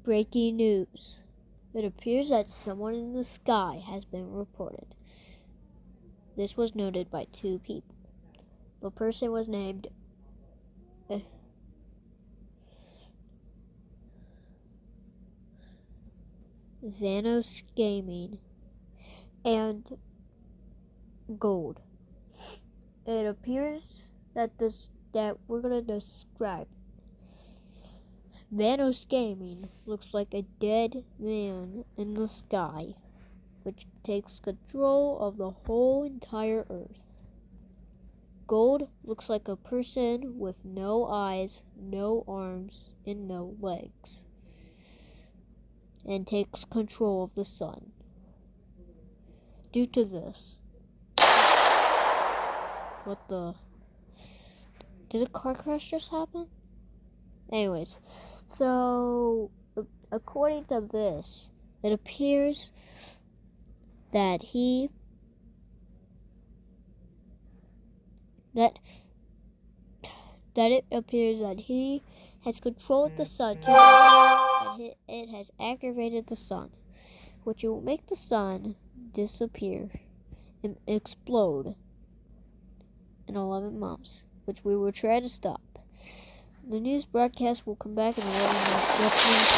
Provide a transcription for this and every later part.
Breaking news. It appears that someone in the sky has been reported. This was noted by 2 people. The person was named Vanos Gaming and Gold. It appears that we're gonna describe. Vanos Gaming looks like a dead man in the sky, which takes control of the whole entire Earth. Gold looks like a person with no eyes, no arms, and no legs, and takes control of the sun. Due to this, did a car crash just happen? Anyways, so according to this, it appears that it appears that he has controlled the sun too much, and it has aggravated the sun, which will make the sun disappear and explode in 11 months, which we will try to stop. The news broadcast will come back in 11 months.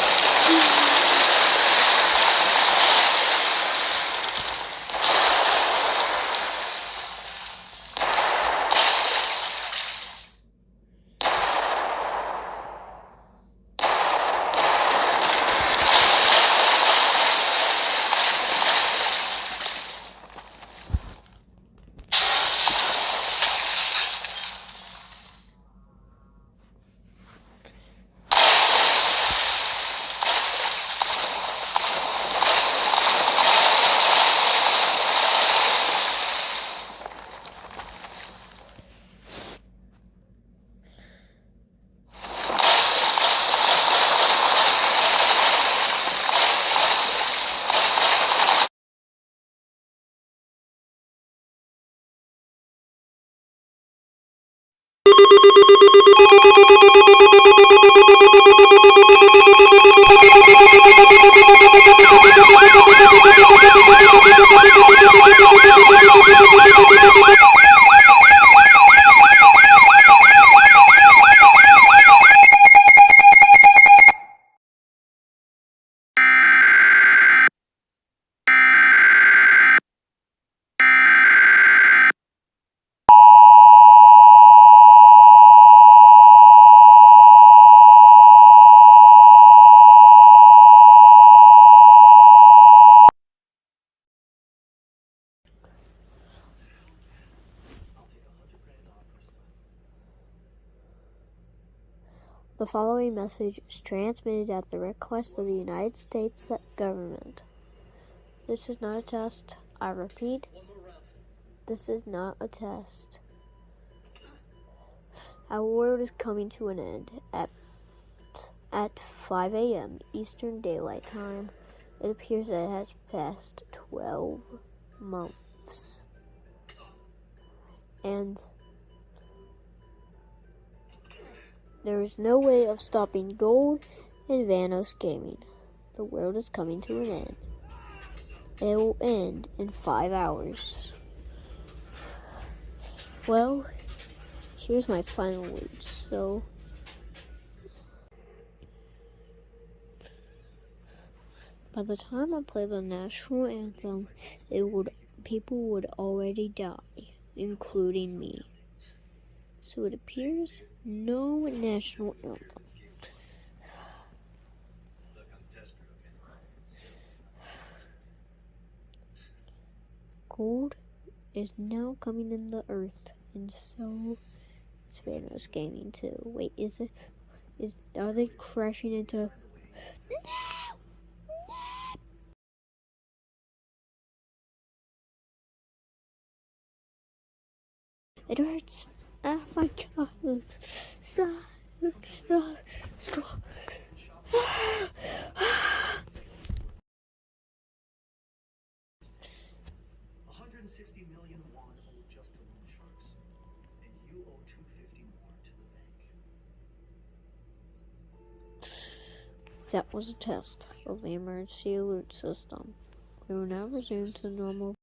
The following message is transmitted at the request of the United States government. This is not a test. I repeat, this is not a test. Our world is coming to an end at 5 a.m. Eastern Daylight Time. It appears that it has passed 12 months. And there is no way of stopping Gold and Vanos Gaming. The world is coming to an end. It will end in 5 hours. Well, here's my final words. So, by the time I play the national anthem, people would already die, including me. So it appears no national anthem. Gold is now coming in the earth, and so is Vanos Gaming too. Wait, are they crashing into? No! It hurts. Oh my god. Stop. 160 million won owed just to loan sharks, and you owe 250 more to the bank. That was a test of the emergency alert system. We will now resume to normal